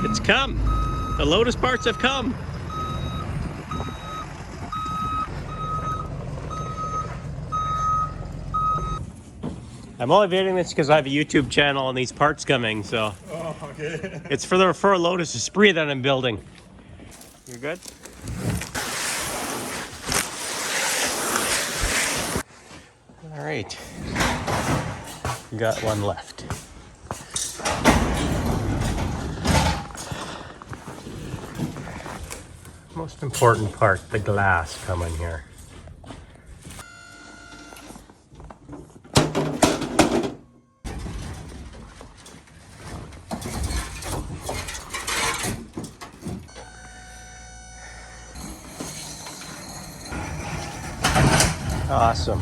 It's come. The Lotus parts have come. I'm only videoing this because I have a YouTube channel and these parts coming, so. Oh, okay. It's for the Lotus Esprit that I'm building. You're good? All right. Got one left. Most important part, the glass coming here. Awesome.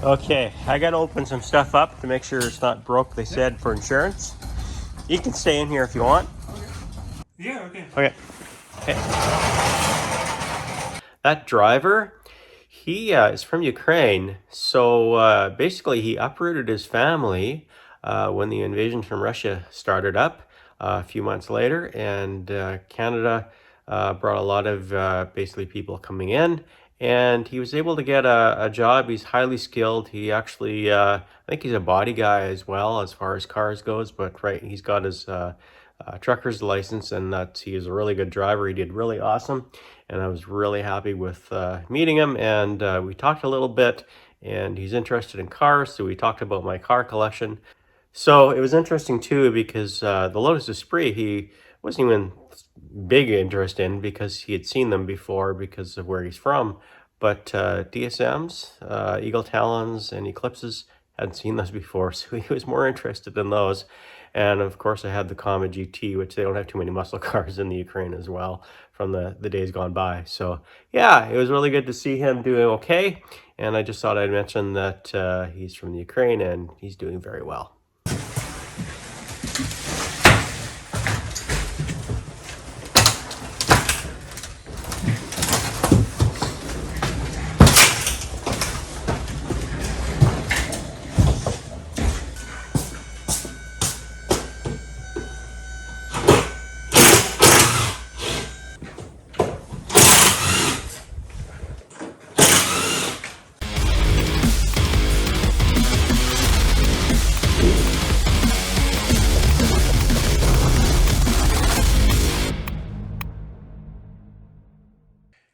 Okay, I gotta open some stuff up to make sure it's not broke, they said, for insurance. You can stay in here if you want. Okay. Yeah, okay. Okay. Okay. That driver, he is from Ukraine. So basically, he uprooted his family when the invasion from Russia started up a few months later. And Canada brought a lot of basically people coming in. And he was able to get a job. He's highly skilled. He actually, I think he's a body guy as well as far as cars goes. But right, he's got his trucker's license, and that he is a really good driver. He did really awesome, and I was really happy with meeting him. And we talked a little bit, and he's interested in cars, so we talked about my car collection. So it was interesting too because the Lotus Esprit he wasn't even big interest in because he had seen them before because of where he's from. But DSMs, Eagle Talons, and Eclipses hadn't seen those before, so he was more interested in those. And of course, I had the Comet GT, which they don't have too many muscle cars in the Ukraine as well from the days gone by. So yeah, it was really good to see him doing okay. And I just thought I'd mention that he's from the Ukraine and he's doing very well.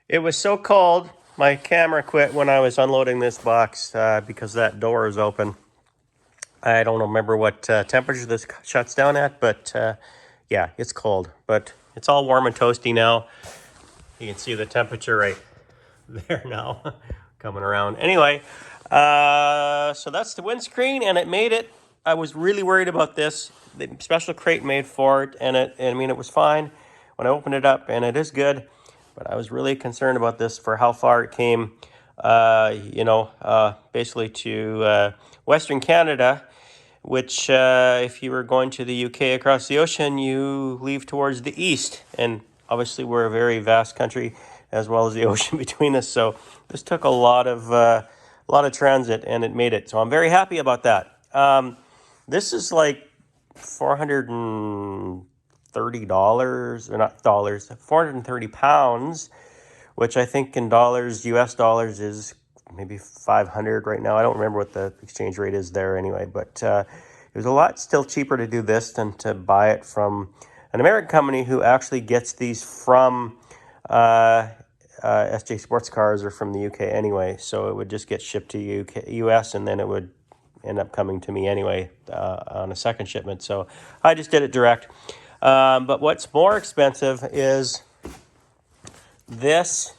It was so cold, my camera quit when I was unloading this box because that door is open. I don't remember what temperature this shuts down at, but yeah, it's cold. But it's all warm and toasty now. You can see the temperature right there now coming around. Anyway, so that's the windscreen, and it made it. I was really worried about this. The special crate made for it, and it was fine when I opened it up, and it is good. But I was really concerned about this for how far it came, basically to Western Canada, which if you were going to the UK across the ocean, you leave towards the east. And obviously we're a very vast country as well as the ocean between us. So this took a lot of transit, and it made it. So I'm very happy about that. This is like $430, or not dollars, 430 pounds, which I think in dollars, US dollars, is maybe 500 right now. I don't remember what the exchange rate is there anyway, but it was a lot still cheaper to do this than to buy it from an American company who actually gets these from SJ Sports Cars or from the UK anyway. So it would just get shipped to US, and then it would end up coming to me anyway on a second shipment. So I just did it direct. But what's more expensive is this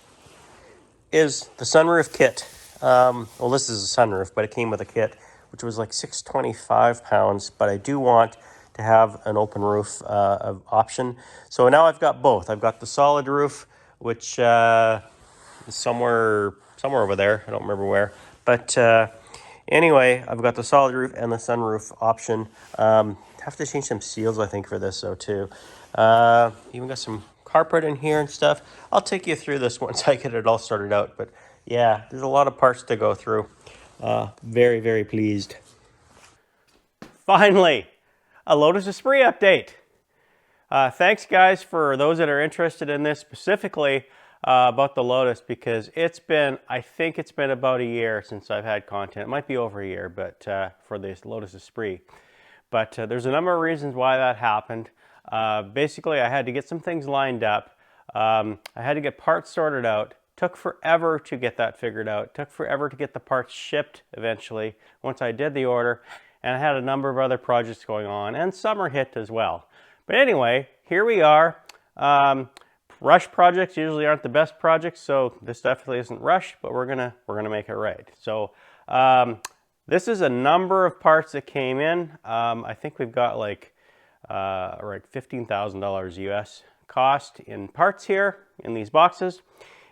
is the sunroof kit. Well, this is a sunroof, but it came with a kit, which was like £625. But I do want to have an open roof option. So now I've got both. I've got the solid roof, which is somewhere over there. I don't remember where. But anyway, I've got the solid roof and the sunroof option. Have to change some seals, I think, for this though too. Even got some carpet in here and stuff. I'll take you through this once I get it all sorted out. But yeah, there's a lot of parts to go through. Very, very pleased. Finally, a Lotus Esprit update. Thanks, guys, for those that are interested in this specifically about the Lotus, because I think it's been about a year since I've had content. It might be over a year, but for this Lotus Esprit. But there's a number of reasons why that happened. Basically, I had to get some things lined up. I had to get parts sorted out. Took forever to get that figured out. Took forever to get the parts shipped eventually once I did the order. And I had a number of other projects going on, and summer hit as well. But anyway, here we are. Rush projects usually aren't the best projects, so this definitely isn't rush, but we're gonna make it right. So this is a number of parts that came in. I think we've got like $15,000 US cost in parts here in these boxes,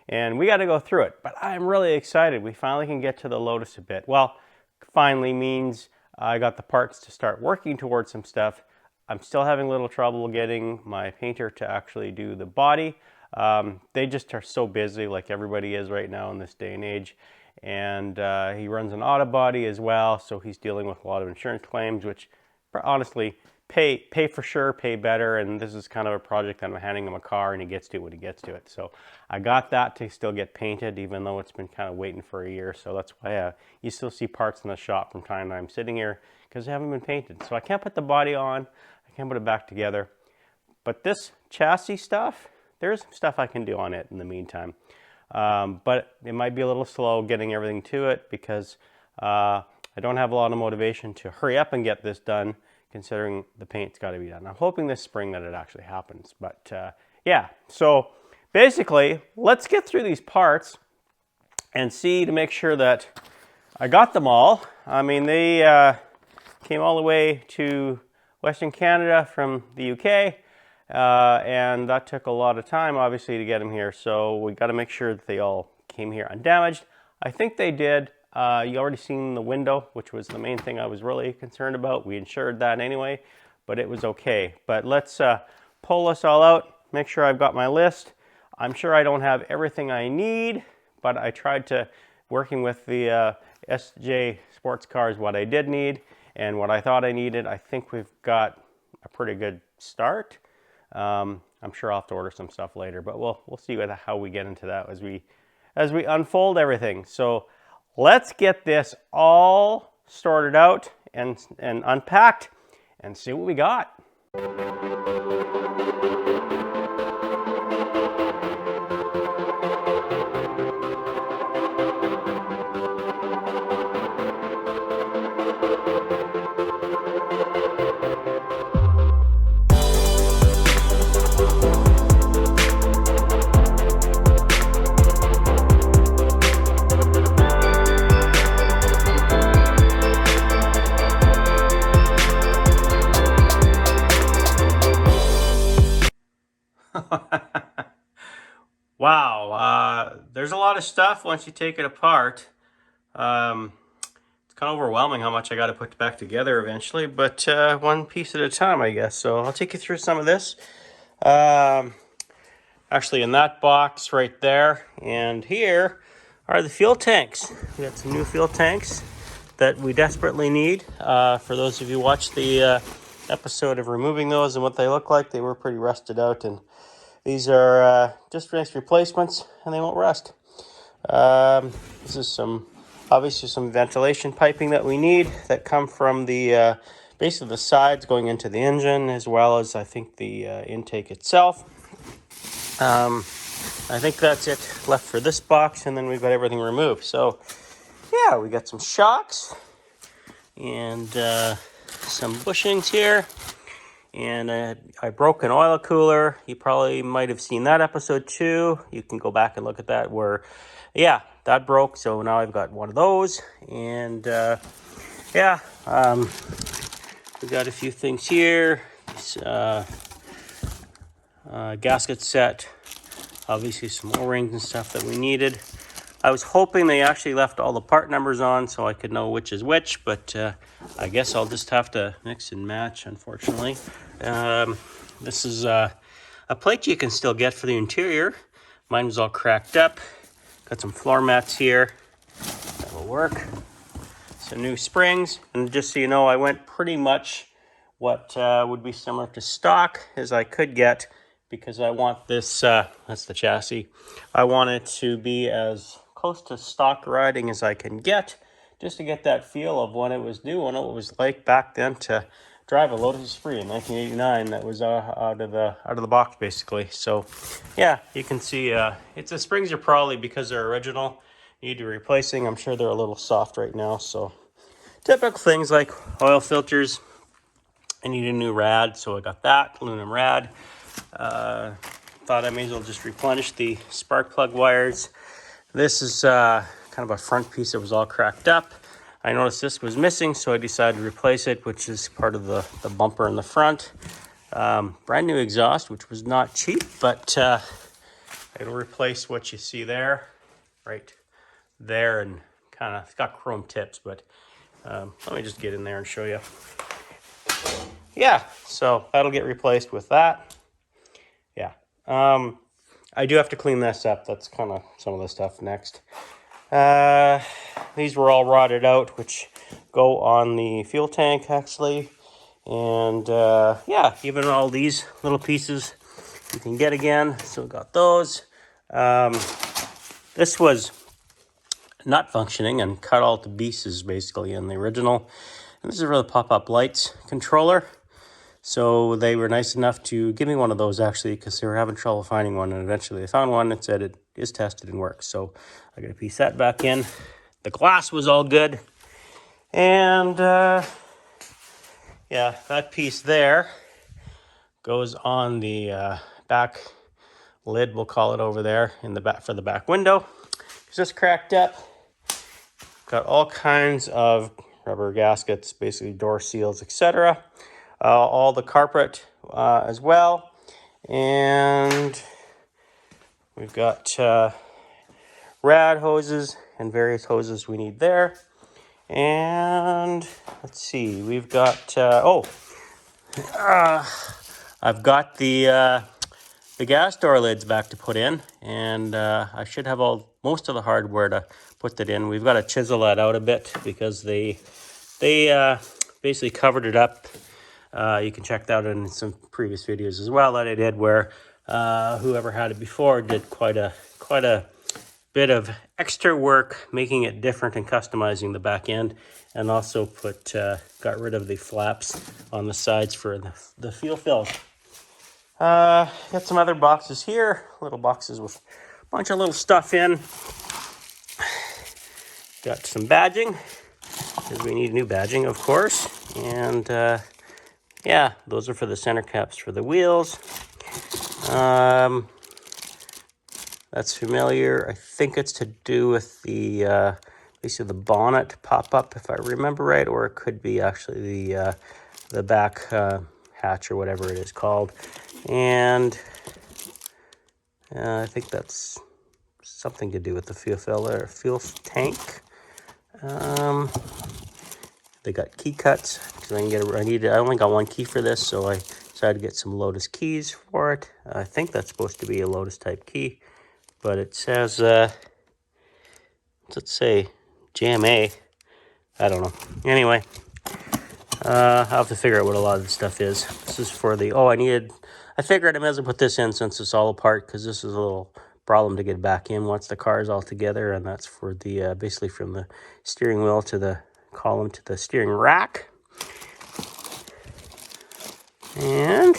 and we got to go through it. But I'm really excited. We finally can get to the Lotus a bit. Well, finally means I got the parts to start working towards some stuff. I'm still having a little trouble getting my painter to actually do the body. They just are so busy, like everybody is right now in this day and age. And he runs an auto body as well, so he's dealing with a lot of insurance claims, which honestly pay for sure, pay better. And this is kind of a project that I'm handing him a car, and he gets to it when he gets to it. So I got that to still get painted, even though it's been kind of waiting for a year. So that's why you still see parts in the shop from time to time sitting here, because they haven't been painted. So I can't put the body on, I can't put it back together. But this chassis stuff, there's some stuff I can do on it in the meantime. But it might be a little slow getting everything to it, because I don't have a lot of motivation to hurry up and get this done, considering the paint's got to be done. I'm hoping this spring that it actually happens. But yeah, so basically, let's get through these parts and see to make sure that I got them all. I mean, they came all the way to Western Canada from the UK. And that took a lot of time, obviously, to get them here. So we got to make sure that they all came here undamaged. I think they did. You already seen the window, which was the main thing I was really concerned about. We insured that anyway, but it was okay. But let's pull this all out, make sure I've got my list. I'm sure I don't have everything I need, but I tried to, working with the SJ sports cars, what I did need and what I thought I needed. I think we've got a pretty good start. I'm sure I'll have to order some stuff later, but we'll see how we get into that as we unfold everything. So let's get this all sorted out and unpacked and see what we got. Wow, there's a lot of stuff once you take it apart. It's kind of overwhelming how much I got to put back together eventually, but one piece at a time, I guess. So I'll take you through some of this. Actually, in that box right there and here are the fuel tanks. We got some new fuel tanks that we desperately need. For those of you who watched the episode of removing those and what they look like, they were pretty rusted out, and these are just nice replacements, and they won't rust. This is obviously some ventilation piping that we need that come from the basically the sides going into the engine, as well as I think the intake itself. I think that's it left for this box, and then we've got everything removed. So yeah, we got some shocks and some bushings here. And I broke an oil cooler. You probably might have seen that episode too. You can go back and look at that where, yeah, that broke. So now I've got one of those. And yeah, we got a few things here. This, gasket set. Obviously some O-rings and stuff that we needed. I was hoping they actually left all the part numbers on so I could know which is which, but I guess I'll just have to mix and match, unfortunately. This is a plate you can still get for the interior. Mine was all cracked up. Got some floor mats here. That will work. Some new springs. And just so you know, I went pretty much What would be similar to stock as I could get, because I want this, that's the chassis. I want it to be as close to stock riding as I can get, just to get that feel of when it was new and what it was like back then to drive a Lotus Esprit in 1989 that was out of the box basically. So yeah, you can see it's the springs are probably, because they're original, need replacing. I'm sure they're a little soft right now. So typical things like oil filters. I need a new rad, so I got that aluminum rad. Thought I may as well just replenish the spark plug wires. This is kind of a front piece that was all cracked up. I noticed this was missing, so I decided to replace it, which is part of the bumper in the front. Brand new exhaust, which was not cheap, but it'll replace what you see there, right there, and kind of, it's got chrome tips, but let me just get in there and show you. Yeah, so that'll get replaced with that. Yeah. I do have to clean this up. That's kind of some of the stuff next. These were all rotted out, which go on the fuel tank, actually. And yeah, even all these little pieces you can get again. So we got those. This was not functioning and cut all to pieces, basically, in the original. And this is for the pop-up lights controller. So they were nice enough to give me one of those, actually, because they were having trouble finding one. And eventually they found one and said it is tested and works. So I got to piece that back in. The glass was all good. And yeah, that piece there goes on the back lid, we'll call it, over there in the back for the back window. It's just cracked up. Got all kinds of rubber gaskets, basically door seals, etc. All the carpet as well. And we've got rad hoses and various hoses we need there. And let's see, we've got, I've got the gas door lids back to put in, and I should have most of the hardware to put that in. We've got to chisel that out a bit because they basically covered it up. You can check that out in some previous videos as well that I did, where whoever had it before did quite a bit of extra work making it different and customizing the back end, and also got rid of the flaps on the sides for the fuel fill. Got some other boxes here, little boxes with a bunch of little stuff in. Got some badging, because we need new badging, of course. And yeah, those are for the center caps for the wheels. That's familiar. I think it's to do with the basically the bonnet pop-up, if I remember right, or it could be actually the back hatch or whatever it is called. And I think that's something to do with the fuel tank. They got key cuts, because I only got one key for this, so I decided to get some Lotus keys for it. I think that's supposed to be a Lotus type key, but it says, let's say JMA. I don't know. Anyway, I'll have to figure out what a lot of this stuff is. This is for the, I figured I might as well put this in since it's all apart, because this is a little problem to get back in once the car is all together. And that's for the, basically from the steering wheel to the column to the steering rack. And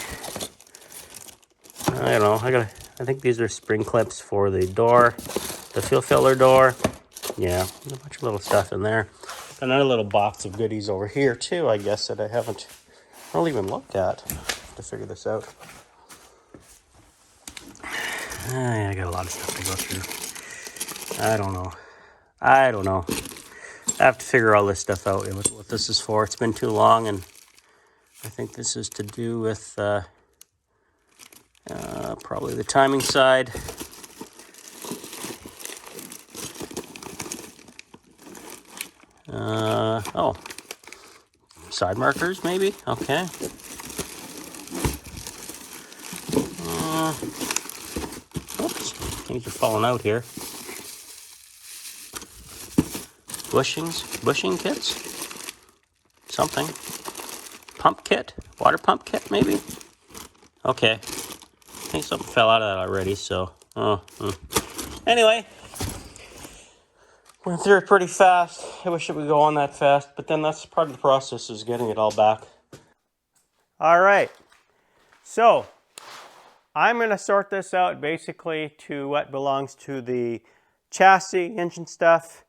I don't know, I think these are spring clips for the door, the fuel filler door. Yeah, a bunch of little stuff in there. Another little box of goodies over here too, I guess, that I haven't really even looked at. I have to figure this out. I got a lot of stuff to go through. I don't know. I have to figure all this stuff out, what this is for. It's been too long, and I think this is to do with probably the timing side. Side markers, maybe? Okay. Oops, things are falling out here. Bushing kits? Something. pump kit, water pump kit maybe. Okay, I think something fell out of that already. So, anyway, went through it pretty fast. I wish it would go on that fast, but then that's part of the process, is getting it all back. All right, so I'm going to sort this out basically to what belongs to the chassis, engine stuff,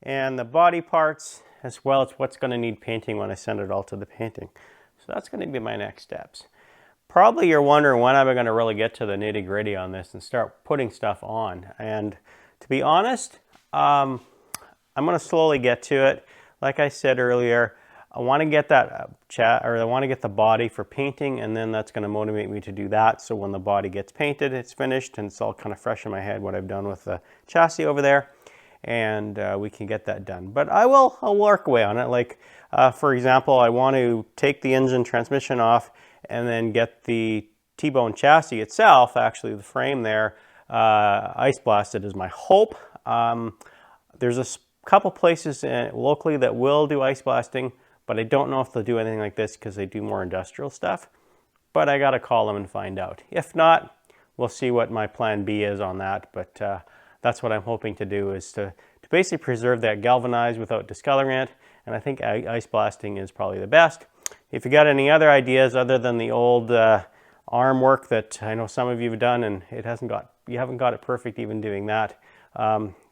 and the body parts, as well as what's going to need painting when I send it all to the painting. So that's going to be my next steps. Probably you're wondering when am I going to really get to the nitty gritty on this and start putting stuff on. And to be honest, I'm going to slowly get to it. Like I said earlier, I want to get that I want to get the body for painting, and then that's going to motivate me to do that. So when the body gets painted, it's finished, and it's all kind of fresh in my head what I've done with the chassis over there, and we can get that done. But I'll work away on it. Like for example, I want to take the engine transmission off, and then get the T-bone chassis itself, actually the frame there, ice blasted is my hope. There's a couple places locally that will do ice blasting, but I don't know if they'll do anything like this because they do more industrial stuff. But I got to call them and find out. If not, we'll see what my plan B is on that. But that's what I'm hoping to do, is to basically preserve that galvanized without discoloring it. And I think ice blasting is probably the best. If you got any other ideas other than the old arm work that I know some of you have done, and you haven't got it perfect even doing that,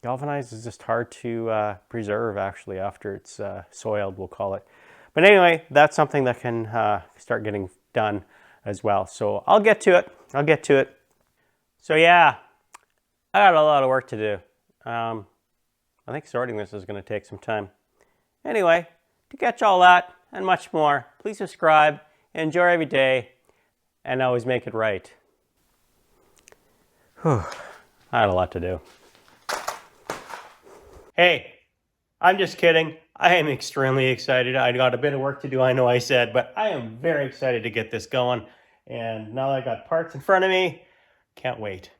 galvanized is just hard to preserve actually after it's soiled, we'll call it. But anyway, that's something that can start getting done as well. So I'll get to it. So yeah, I got a lot of work to do. I think sorting this is going to take some time. Anyway, to catch all that and much more, please subscribe, enjoy every day, and always make it right. Whew, I had a lot to do. Hey, I'm just kidding. I am extremely excited. I got a bit of work to do, I know I said, but I am very excited to get this going. And now that I got parts in front of me, can't wait.